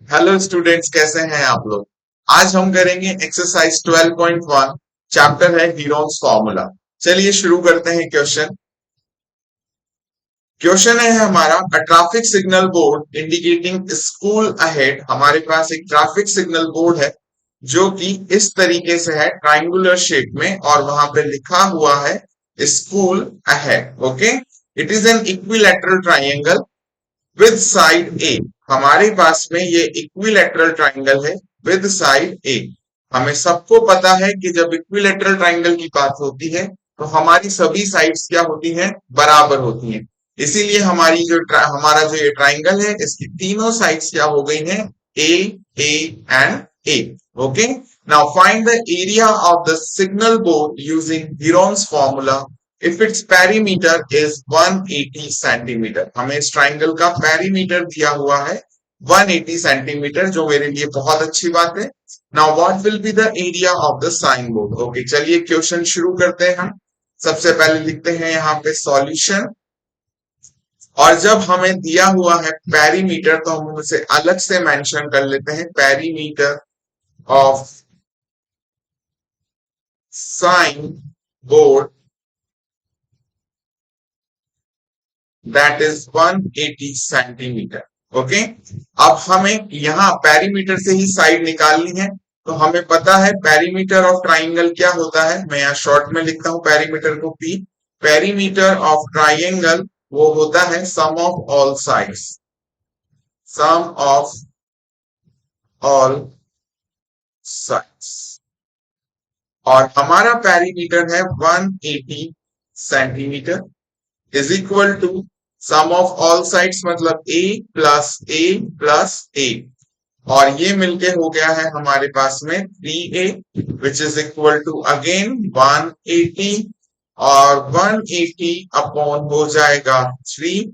Hello students, कैसे हैं आप लोग। आज हम करेंगे एक्सरसाइज 12.1। चैप्टर है हीरोन्स फॉर्मूला। चलिए शुरू करते हैं क्वेश्चन। क्वेश्चन है हमारा, a traffic signal board indicating school ahead. हमारे पास एक ट्रैफिक सिग्नल बोर्ड है जो कि इस तरीके से है, ट्राइंगुलर शेप में, और वहां पे लिखा हुआ है school ahead. Okay, it is an equilateral triangle with side a. हमारे पास में ये इक्विलैटरल ट्राइंगल है विद साइड ए। हमें सबको पता है कि जब इक्विलैटरल ट्राइंगल की बात होती है तो हमारी सभी साइड्स क्या होती हैं, बराबर होती हैं। इसीलिए हमारा जो ये ट्राइंगल है, इसकी तीनों साइड्स क्या हो गई हैं, a, a and a. Okay, now find the area of the signal board using Heron's formula if its perimeter is 180 centimetre. हमें इस ट्राइंगल का पेरीमीटर दिया हुआ है 180 सेंटीमीटर, जो मेरे लिए बहुत अच्छी बात है। Now what will be the area of the sign board. Okay, चलिए क्वेश्चन शुरू करते हैं हम। सबसे पहले लिखते हैं यहाँ पे सॉल्यूशन। और जब हमें दिया हुआ है पेरीमीटर तो हम उसे अलग से मेंशन कर लेते हैं, perimeter of sine board that is 180 centimetre. Okay, अब हमें यहाँ पेरीमीटर से ही साइड निकालनी है। तो हमें पता है पेरीमीटर ऑफ ट्राइंगल क्या होता है। मैं यहाँ शॉर्ट में लिखता हूं पेरीमीटर को पी। पेरीमीटर ऑफ ट्राइंगल वो होता है sum of all sides, sum of all sides. और हमारा पेरीमीटर है 180 centimetre is equal to sum of all sides, मतलब ए प्लस ए प्लस ए। और ये मिलके हो गया है हमारे पास में 3a, which is equal to again 180। और 180 अपॉन हो जाएगा 3,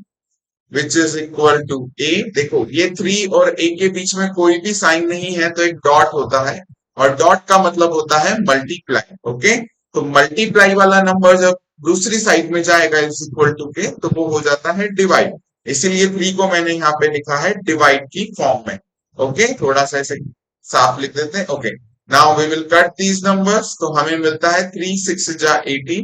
which is equal to a. देखो, ये 3 और ए के बीच में कोई भी साइन नहीं है तो एक डॉट होता है, और डॉट का मतलब होता है मल्टीप्लाई। ओके, तो मल्टीप्लाई वाला नंबर जब दूसरी साइड में जाएगा इज इक्वल टू के, तो वो हो जाता है डिवाइड। इसीलिए 3 को मैंने यहाँ पे लिखा है डिवाइड की फॉर्म में। ओके, थोड़ा सा ऐसे साफ लिख देते हैं। Okay, now we will cut these numbers. तो हमें मिलता है 3 6 जा 80,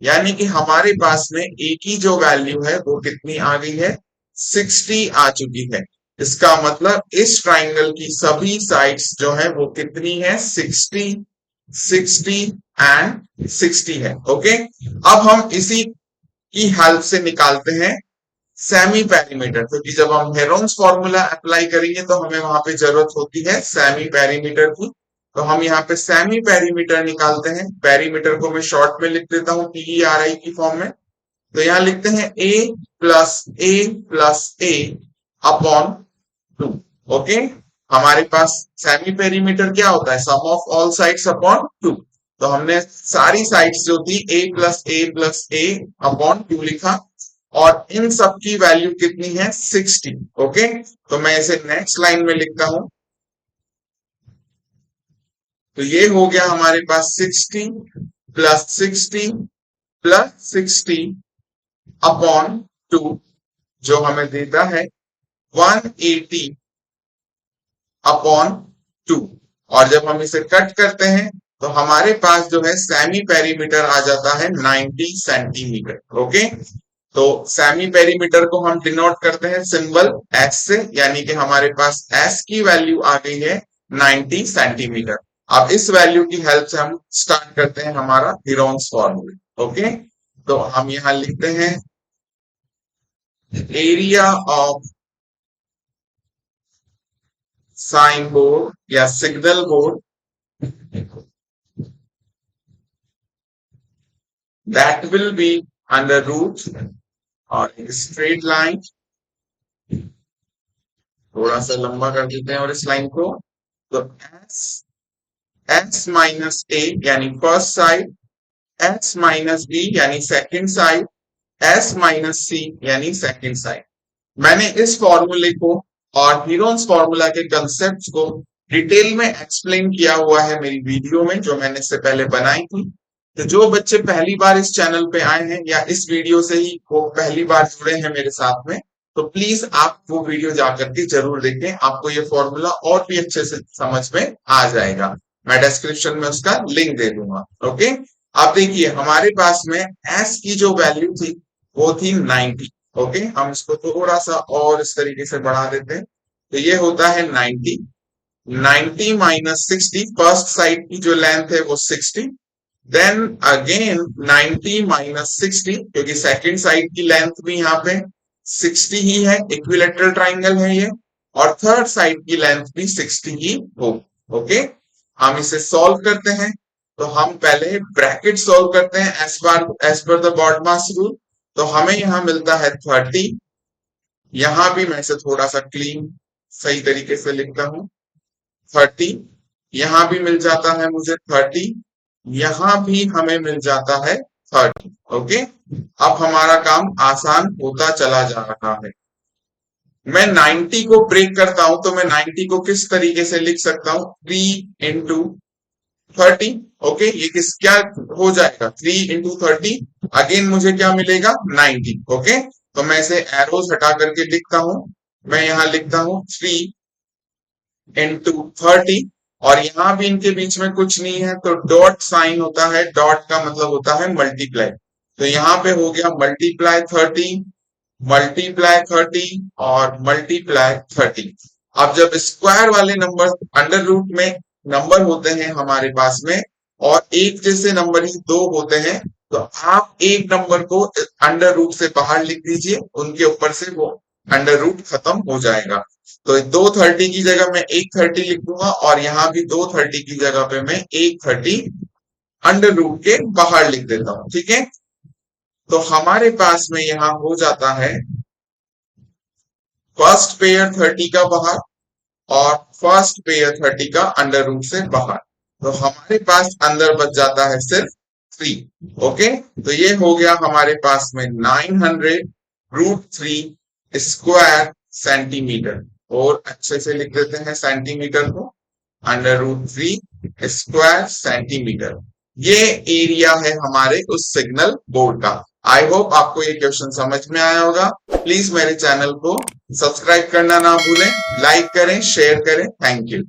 यानी कि हमारे पास में ए की जो वैल्यू है वो कितनी आ गई है, 60 आ चुकी है। इसका मतलब इस ट्राइंगल की सभी साइड्स जो है वो कितनी है, 60, 60 एंड 60 है। ओके, अब हम इसी की हेल्प से निकालते हैं सेमी पेरीमीटर, क्योंकि जब हम हेरोन्स फॉर्मूला अप्लाई करेंगे तो हमें वहां पे जरूरत होती है सेमी पेरीमीटर की। तो हम यहाँ पे सेमी पेरीमीटर निकालते हैं। पेरीमीटर को मैं शॉर्ट में लिख देता हूँ PERI की फॉर्म में। तो यहाँ लिखते हैं a plus A upon 2। Okay, हमारे पास सेमी पेरीमीटर क्या होता है, sum of all sides upon 2। तो हमने सारी साइड्स जो थी ए प्लस ए अपॉन 2 लिखा, और इन सब की वैल्यू कितनी है, 60। ओके, तो मैं इसे नेक्स्ट लाइन में लिखता हूं। तो ये हो गया हमारे पास 60 प्लस 60 प्लस 60 अपॉन 2, जो हमें देता है 180 अपॉन 2। और जब हम इसे कट करते हैं तो हमारे पास जो है सेमी पेरीमीटर आ जाता है 90 सेंटीमीटर। ओके, तो सेमी पेरीमीटर को हम डिनोट करते हैं सिंबल एस से, यानी कि हमारे पास एस की वैल्यू आ गई है 90 सेंटीमीटर। अब इस वैल्यू की हेल्प से हम स्टार्ट करते हैं हमारा हीरोन्स फॉर्मूला। ओके, तो हम यहां लिखते हैं एरिया ऑफ साइन बोर्ड या signal board that will be under root और स्ट्रेट लाइन। थोड़ा सा लंबा कर देते हैं और इस लाइन को। तो एस एस माइनस ए यानी first side, s minus b यानी second side, s minus c यानी सेकंड साइड। मैंने इस फॉर्मूले को और हीरोन्स फॉर्मूला के कंसेप्ट को डिटेल में एक्सप्लेन किया हुआ है मेरी वीडियो में, जो मैंने इससे पहले बनाई थी। तो जो बच्चे पहली बार इस चैनल पे आए हैं या इस वीडियो से ही वो पहली बार जुड़े हैं मेरे साथ में, तो प्लीज आप वो वीडियो जाकर के जरूर देखें, आपको ये फॉर्मूला और भी अच्छे से समझ में आ जाएगा। मैं डिस्क्रिप्शन में उसका लिंक दे दूंगा। ओके, अब देखिए हमारे पास में एस की जो वैल्यू थी वो थी 90। ओके, हम इसको थोड़ा सा और इस तरीके से बढ़ा देते हैं, तो ये होता है 90। 90 माइनस 60, फर्स्ट साइड की जो लेंथ है वो 60, देन अगेन 90 माइनस 60, क्योंकि सेकंड साइड की लेंथ भी यहाँ पे 60 ही है, इक्विलेटरल ट्राइंगल है ये, और थर्ड साइड की लेंथ भी 60 ही हो। ओके, हम इसे सॉल्व करते हैं, तो हम पहले ब्रैकेट सॉल्व करते हैं as per the BODMAS rule. तो हमें यहां मिलता है 30, यहां भी मैं इसे थोड़ा सा क्लीन सही तरीके से लिखता हूं, 30, यहां भी मिल जाता है मुझे 30, यहां भी हमें मिल जाता है 30। ओके, अब हमारा काम आसान होता चला जा रहा है। मैं 90 को ब्रेक करता हूं, तो मैं 90 को किस तरीके से लिख सकता हूं, 3 इंटू 30। ओके, ये किस क्या हो जाएगा, 3 इंटू 30, अगेन मुझे क्या मिलेगा, 90। ओके, तो मैं इसे एरोज हटा करके लिखता हूं, मैं यहां लिखता हूं 3 इंटू 30, और यहां भी इनके बीच में कुछ नहीं है, तो डॉट साइन होता है, डॉट का मतलब होता है मल्टीप्लाई। तो यहां पे हो गया मल्टीप्लाई 30, मल्टीप्लाई 30 और मल्टीप्लाई 30। अब जब स्क्वायर वाले नंबर अंडर रूट में नंबर होते हैं हमारे पास में, और एक जैसे नंबर ही दो होते हैं, तो आप एक नंबर को अंडर रूट से बाहर लिख दीजिए, उनके ऊपर से वो अंडर रूट खत्म हो जाएगा। तो 230 की जगह मैं 130 लिख दूंगा, और यहां भी 230 की जगह पे मैं 130 अंडर रूट के बाहर लिख देता हूं। ठीक है, तो हमारे पास में यहां हो जाता है फर्स्ट पेयर 30 का बाहर, और फर्स्ट पेयर 30 का अंडर रूट से बाहर, तो हमारे पास अंदर बच जाता है सिर्फ 3। ओके, तो ये हो गया हमारे पास में 900 रूट 3 स्क्वायर सेंटीमीटर, और अच्छे से लिख देते हैं सेंटीमीटर को, अंडर रूट 3 स्क्वायर सेंटीमीटर। ये एरिया है हमारे उस सिग्नल बोर्ड का। आई होप आपको ये क्वेश्चन समझ में आया होगा। प्लीज मेरे चैनल को सब्सक्राइब करना ना भूलें, लाइक करें, शेयर करें। Thank you.